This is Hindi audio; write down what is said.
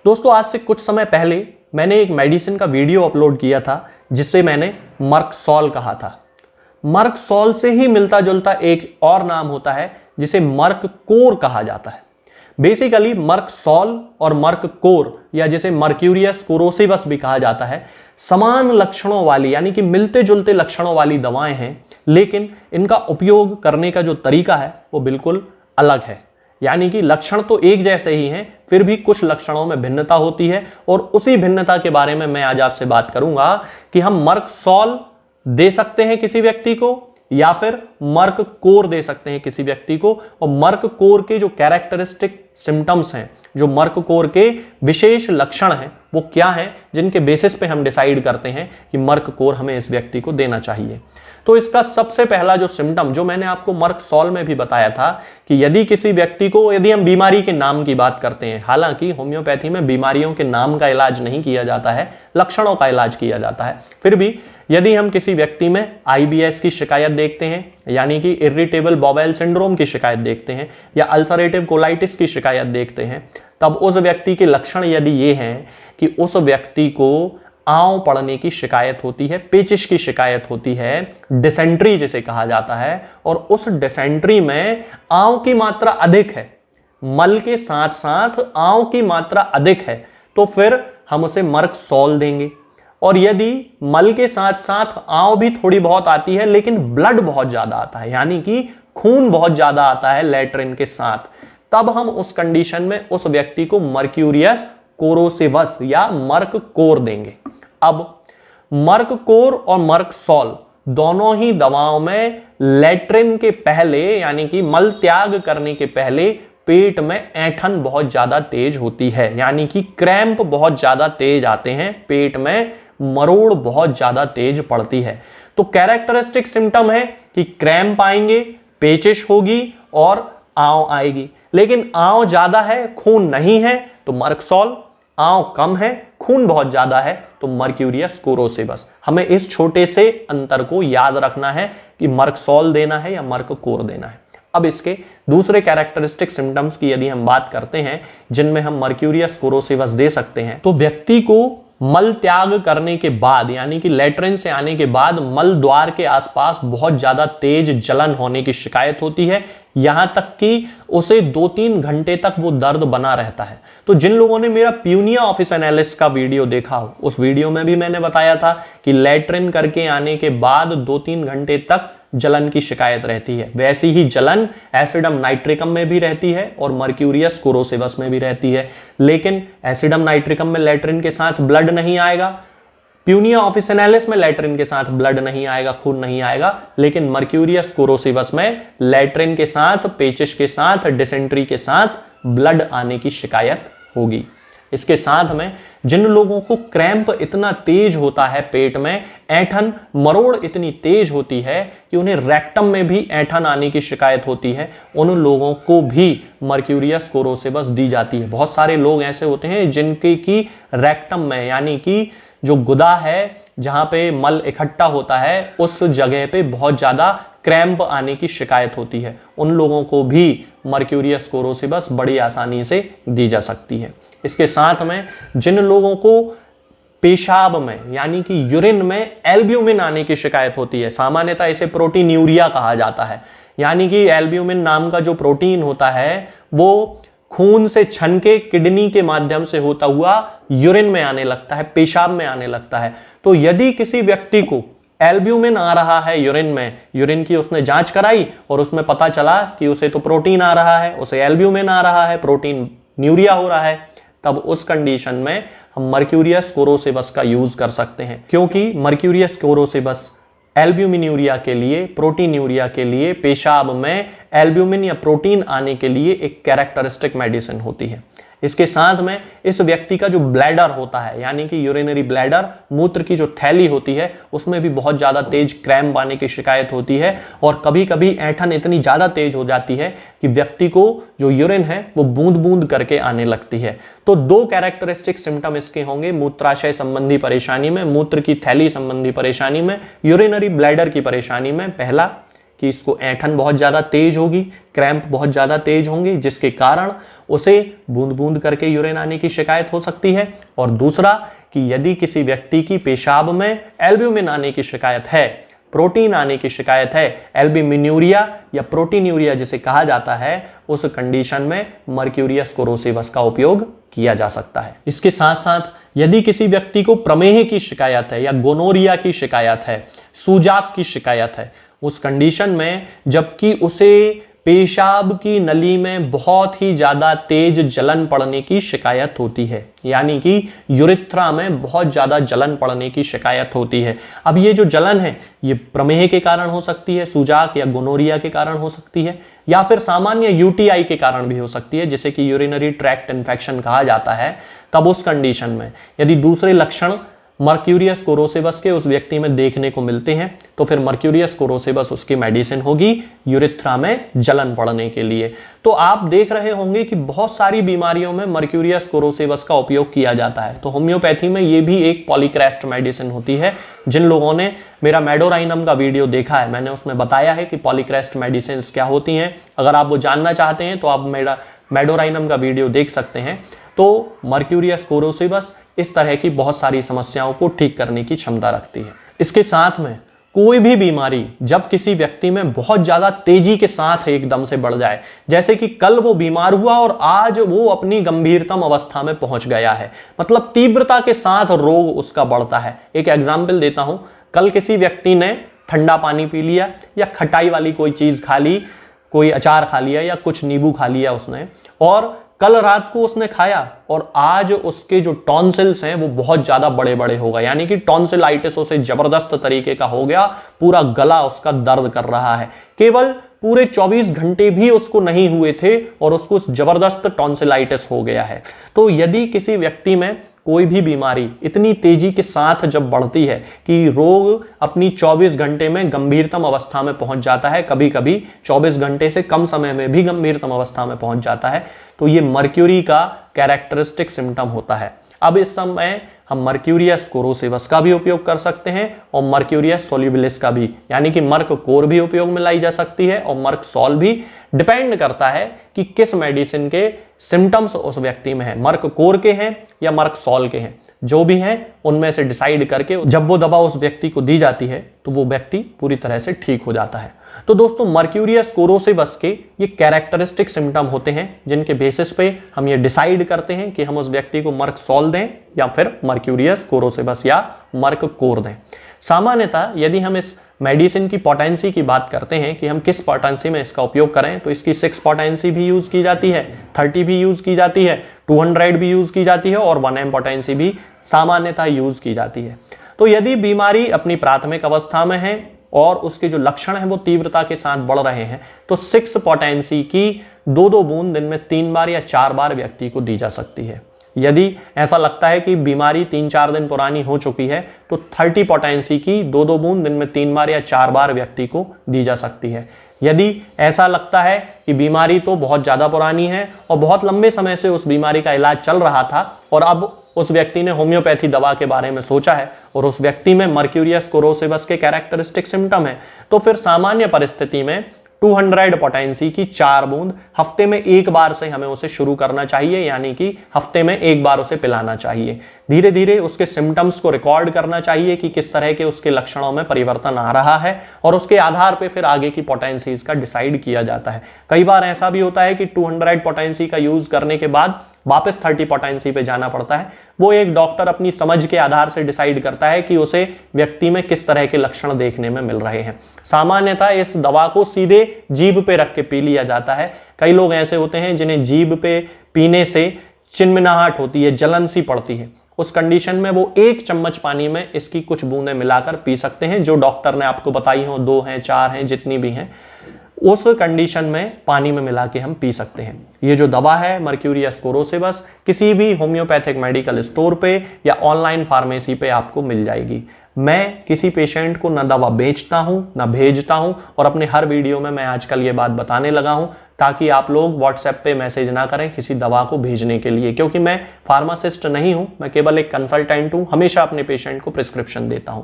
दोस्तों आज से कुछ समय पहले मैंने एक मेडिसिन का वीडियो अपलोड किया था जिसे मैंने मर्कसॉल कहा था। मर्कसॉल से ही मिलता जुलता एक और नाम होता है जिसे मर्ककोर कहा जाता है। बेसिकली मर्कसॉल और मर्ककोर या जिसे मर्क्यूरियस कोरोसिवस भी कहा जाता है समान लक्षणों वाली यानी कि मिलते जुलते लक्षणों वाली दवाएं हैं, लेकिन इनका उपयोग करने का जो तरीका है वो बिल्कुल अलग है। यानी कि लक्षण तो एक जैसे ही हैं, फिर भी कुछ लक्षणों में भिन्नता होती है और उसी भिन्नता के बारे में मैं आज आपसे बात करूंगा कि हम मर्कसॉल दे सकते हैं किसी व्यक्ति को या फिर मर्ककोर दे सकते हैं किसी व्यक्ति को, और मर्ककोर के जो कैरेक्टरिस्टिक सिम्टम्स हैं, जो मर्ककोर के विशेष लक्षण हैं, वो क्या हैं जिनके बेसिस पे हम डिसाइड करते हैं कि मर्ककोर हमें इस व्यक्ति को देना चाहिए। तो इसका सबसे पहला जो सिम्टम जो मैंने आपको मर्कसॉल में भी बताया था कि यदि किसी व्यक्ति को, यदि हम बीमारी के नाम की बात करते हैं, हालांकि होम्योपैथी में बीमारियों के नाम का इलाज नहीं किया जाता है, लक्षणों का इलाज किया जाता है, फिर भी यदि हम किसी व्यक्ति में आईबीएस की शिकायत देखते हैं यानी कि इरिटेबल बाउल सिंड्रोम की शिकायत देखते हैं या अल्सरेटिव कोलाइटिस की शिकायत देखते हैं, तब उस व्यक्ति के लक्षण यदि ये हैं कि उस व्यक्ति को आंव पड़ने की शिकायत होती है, पेचिश की शिकायत होती है, डिसेंट्री जिसे कहा जाता है, और उस डिसेंट्री में आंव की मात्रा अधिक है, मल के साथ साथ आंव की मात्रा अधिक है, तो फिर हम उसे मर्कसॉल देंगे। और यदि मल के साथ साथ आंव भी थोड़ी बहुत आती है लेकिन ब्लड बहुत ज्यादा आता है यानी कि खून बहुत ज्यादा आता है लैट्रिन के साथ, तब हम उस कंडीशन में उस व्यक्ति को मर्क्यूरियस कोरोसिवस या मर्ककोर देंगे। अब मर्ककोर और मर्कसॉल दोनों ही दवाओं में लैट्रिन के पहले यानी कि मल त्याग करने के पहले पेट में ऐंठन बहुत ज्यादा तेज होती है, यानी कि क्रैम्प बहुत ज्यादा तेज आते हैं, पेट में मरोड़ बहुत ज्यादा तेज पड़ती है। तो कैरेक्टरिस्टिक सिम्टम है कि क्रैम्प आएंगे, पेचिश होगी और आंव आएगी। लेकिन आंव ज्यादा है, खून नहीं है तो मर्कसॉल, आंव कम है, खून बहुत ज्यादा है तो मर्क्यूरियस कोरोसिवस। हमें इस छोटे से अंतर को याद रखना है कि मर्कसॉल देना है या मर्ककोर देना है। अब इसके दूसरे कैरेक्टरिस्टिक सिम्टम्स की यदि हम बात करते हैं जिनमें हम मर्क्यूरियस कोरोसिवस दे सकते हैं, तो व्यक्ति को मल त्याग करने के बाद यानी कि लैट्रिन से आने के बाद मल द्वार के आसपास बहुत ज्यादा तेज जलन होने की शिकायत होती है, यहां तक कि उसे 2-3 घंटे तक वो दर्द बना रहता है। तो जिन लोगों ने मेरा प्यूनिया ऑफिसिनालिस का वीडियो देखा हो, उस वीडियो में भी मैंने बताया था कि लैट्रिन करके आने के बाद 2-3 घंटे तक जलन की शिकायत रहती है। वैसी ही जलन एसिडम नाइट्रिकम में भी रहती है और मर्क्यूरियस कोरोसिवस में भी रहती है, लेकिन एसिडम नाइट्रिकम में लैट्रिन के साथ ब्लड नहीं आएगा, प्यूनिया ऑफिसिनालिस में लैट्रिन के साथ ब्लड नहीं आएगा, खून नहीं आएगा, लेकिन मर्क्यूरियस कोरोसिवस में लैट्रिन के साथ, पेचिश के साथ, डिसेंट्री के साथ ब्लड आने की शिकायत होगी। इसके साथ में जिन लोगों को क्रैम्प इतना तेज होता है पेट में, ऐंठन मरोड़ इतनी तेज होती है कि उन्हें रेक्टम में भी ऐंठन आने की शिकायत होती है, उन लोगों को भी मर्क्यूरियस कोरोसिवस दी जाती है। बहुत सारे लोग ऐसे होते हैं जिनके की रेक्टम में यानी कि जो गुदा है जहां पे मल इकट्ठा होता है उस जगह पे बहुत ज्यादा क्रैम्प आने की शिकायत होती है, उन लोगों को भी मर्क्यूरियस कोरोसिवस बड़ी आसानी से दी जा सकती है। इसके साथ में जिन लोगों को पेशाब में यानी कि यूरिन में एल्ब्यूमिन आने की शिकायत होती है, सामान्यतः इसे प्रोटीन्यूरिया कहा जाता है, यानी कि एल्ब्यूमिन नाम का जो प्रोटीन होता है वो खून से छन के किडनी के माध्यम से होता हुआ यूरिन में आने लगता है, पेशाब में आने लगता है। तो यदि किसी व्यक्ति को एल्ब्यूमिन आ रहा है यूरिन में, यूरिन की उसने जांच कराई और उसमें पता चला कि उसे तो प्रोटीन आ रहा है, उसे एल्ब्यूमिन आ रहा है, प्रोटीन न्यूरिया हो रहा है, तब उस कंडीशन में हम मर्क्यूरियस कोरोसिवस का यूज कर सकते हैं, क्योंकि मर्क्यूरियस कोरोसिवस एल्ब्यूमिन्यूरिया के लिए, प्रोटीन्यूरिया के लिए, पेशाब में एल्ब्यूमिन या प्रोटीन आने के लिए एक कैरेक्टरिस्टिक मेडिसिन होती है। इसके साथ में इस व्यक्ति का जो ब्लैडर होता है यानी कि यूरिनरी ब्लैडर, मूत्र की जो थैली होती है, उसमें भी बहुत ज्यादा तेज क्रैम्प आने की शिकायत होती है और कभी कभी ऐंठन इतनी ज्यादा तेज हो जाती है कि व्यक्ति को जो यूरिन है वो बूंद बूंद करके आने लगती है। तो 2 कैरेक्टरिस्टिक सिम्टम इसके होंगे, मूत्राशय संबंधी परेशानी में, मूत्र की थैली संबंधी परेशानी में, यूरिनरी ब्लैडर की परेशानी में। पहला कि इसको ऐंठन बहुत ज़्यादा तेज होगी, क्रैम्प बहुत ज़्यादा तेज होंगे, जिसके कारण उसे बूंद बूंद करके यूरिन आने की शिकायत हो सकती है। और दूसरा कि यदि किसी व्यक्ति की पेशाब में एल्ब्यूमिन आने की शिकायत है, प्रोटीन आने की शिकायत है, एल्ब्यूमिन्यूरिया या प्रोटीन्यूरिया जिसे कहा जाता है, उस कंडीशन में मर्क्यूरियस कोरोसिवस का उपयोग किया जा सकता है। इसके साथ साथ यदि किसी व्यक्ति को प्रमेह की शिकायत है या गोनोरिया की शिकायत है, सूजाक की शिकायत है, उस कंडीशन में जबकि उसे पेशाब की नली में बहुत ही ज्यादा तेज जलन पड़ने की शिकायत होती है, यानी कि यूरिथ्रा में बहुत ज्यादा जलन पड़ने की शिकायत होती है। अब ये जो जलन है ये प्रमेह के कारण हो सकती है, सूजाक या गोनोरिया के कारण हो सकती है, या फिर सामान्य यूटीआई के कारण भी हो सकती है, जिसे कि यूरिनरी ट्रैक्ट इन्फेक्शन कहा जाता है। तब उस कंडीशन में यदि दूसरे लक्षण मर्क्यूरियस कोरोसिवस के उस व्यक्ति में देखने को मिलते हैं तो फिर मर्क्यूरियस कोरोसिवस उसकी मेडिसिन होगी यूरिथ्रा में जलन पड़ने के लिए। तो आप देख रहे होंगे कि बहुत सारी बीमारियों में मर्क्यूरियस कोरोसिवस का उपयोग किया जाता है। तो होम्योपैथी में ये भी एक पॉलीक्रेस्ट मेडिसिन होती है। जिन लोगों ने मेरा मेडोराइनम का वीडियो देखा है, मैंने उसमें बताया है कि पॉलीक्रेस्ट मेडिसिन क्या होती हैं। अगर आप वो जानना चाहते हैं तो आप मेरा मेडोराइनम का वीडियो देख सकते हैं। तो मर्क्यूरियस कोरोसिवस इस तरह की बहुत सारी समस्याओं को ठीक करने की क्षमता रखती है। इसके साथ में कोई भी बीमारी जब किसी व्यक्ति में बहुत ज्यादा तेजी के साथ एकदम से बढ़ जाए, जैसे कि कल वो बीमार हुआ और आज वो अपनी गंभीरतम अवस्था में पहुंच गया है, मतलब तीव्रता के साथ रोग उसका बढ़ता है। एक एग्जाम्पल देता हूं, कल किसी व्यक्ति ने ठंडा पानी पी लिया या खटाई वाली कोई चीज खा ली, कोई अचार खा लिया या कुछ नींबू खा लिया उसने, और कल रात को उसने खाया और आज उसके जो टॉन्सिल्स हैं वो बहुत ज्यादा बड़े बड़े हो गए, यानी कि टॉन्सिलाइटिस उसे जबरदस्त तरीके का हो गया, पूरा गला उसका दर्द कर रहा है। केवल पूरे 24 घंटे भी उसको नहीं हुए थे और उसको जबरदस्त टॉन्सिलाइटिस हो गया है। तो यदि किसी व्यक्ति में कोई भी बीमारी इतनी तेजी के साथ जब बढ़ती है कि रोग अपनी 24 घंटे में गंभीरतम अवस्था में पहुंच जाता है, कभी कभी 24 घंटे से कम समय में भी गंभीरतम अवस्था में पहुंच जाता है, तो ये मर्क्यूरी का कैरेक्टरिस्टिक सिम्टम होता है। अब इस समय हम मर्क्यूरियस कोरोसिवस का भी उपयोग कर सकते हैं और मर्क्यूरियस सोल्युबिलिस का भी, यानी कि मर्क कोर भी उपयोग में लाई जा सकती है और मर्क सॉल भी। डिपेंड करता है कि किस मेडिसिन के सिम्टम्स उस व्यक्ति में है, मर्क कोर के हैं या मर्क सॉल के हैं। जो भी हैं उनमें से डिसाइड करके जब वो दवा उस व्यक्ति को दी जाती है तो वो व्यक्ति पूरी तरह से ठीक हो जाता है। तो दोस्तों, मर्क्यूरियस कोरोसिवस के ये कैरेक्टरिस्टिक सिम्टम होते हैं जिनके बेसिस पे हम ये डिसाइड करते हैं कि हम उस व्यक्ति को मर्क सॉल दें या फिर मर्क्यूरियस कोरोसिवस या मर्क कोर दें। सामान्यतः यदि हम इस मेडिसिन की पोटेंसी की बात करते हैं कि हम किस पोटेंसी में इसका उपयोग करें, तो इसकी 6 पोटेंसी भी यूज की जाती है, 30 भी यूज की जाती है, 200 भी यूज की जाती है और 1M पोटेंसी भी सामान्यतः यूज की जाती है। तो यदि बीमारी अपनी प्राथमिक अवस्था में है और उसके जो लक्षण हैं वो तीव्रता के साथ बढ़ रहे हैं, तो 6 पोटेंसी की 2-2 बूंद दिन में 3 बार या 4 बार व्यक्ति को दी जा सकती है। यदि ऐसा लगता है कि बीमारी 3-4 दिन पुरानी हो चुकी है तो 30 पोटेंसी की 2-2 बूंद दिन में 3 बार या 4 बार व्यक्ति को दी जा सकती है। यदि ऐसा लगता है कि बीमारी तो बहुत ज़्यादा पुरानी है और बहुत लंबे समय से उस बीमारी का इलाज चल रहा था और अब उस व्यक्ति ने होम्योपैथी दवा के बारे में सोचा है और उस व्यक्ति में मर्क्यूरियस कोरोसिवस के कैरेक्टरिस्टिक सिम्टम है, तो फिर सामान्य परिस्थिति में 200 पोटेंसी की 4 बूंद हफ्ते में 1 बार से हमें उसे शुरू करना चाहिए, यानी कि हफ्ते में 1 बार उसे पिलाना चाहिए। धीरे धीरे उसके सिम्टम्स को रिकॉर्ड करना चाहिए कि किस तरह के उसके लक्षणों में परिवर्तन आ रहा है और उसके आधार पे फिर आगे की पोटेंसीज का डिसाइड किया जाता है। कई बार ऐसा भी होता है कि 200 पोटेंसी का यूज करने के बाद वापस 30 पोटेंसी पे जाना पड़ता है। वो एक डॉक्टर अपनी समझ के आधार से डिसाइड करता है कि उसे व्यक्ति में किस तरह के लक्षण देखने में मिल रहे हैं। सामान्यतः इस दवा को सीधे जीभ पे रख के पी लिया जाता है। कई लोग ऐसे होते हैं जिन्हें जीभ पे पीने से चिनमिनाहट होती है, जलन सी पड़ती है। उस कंडीशन में वो 1 चम्मच पानी में इसकी कुछ बूंदें मिलाकर पी सकते हैं, जो डॉक्टर ने आपको बताई हो, 2 हैं 4 हैं जितनी भी हैं, उस कंडीशन में पानी में मिला के हम पी सकते हैं। ये जो दवा है मर्क्यूरियस कोरोसिवस किसी भी होम्योपैथिक मेडिकल स्टोर पे या ऑनलाइन फार्मेसी पे आपको मिल जाएगी। मैं किसी पेशेंट को न दवा बेचता हूं न भेजता हूं और अपने हर वीडियो में मैं आजकल ये बात बताने लगा हूं ताकि आप लोग व्हाट्सएप पे मैसेज ना करें किसी दवा को भेजने के लिए, क्योंकि मैं फार्मासिस्ट नहीं हूं, मैं केवल एक कंसल्टेंट हूं, हमेशा अपने पेशेंट को प्रिस्क्रिप्शन देता हूं।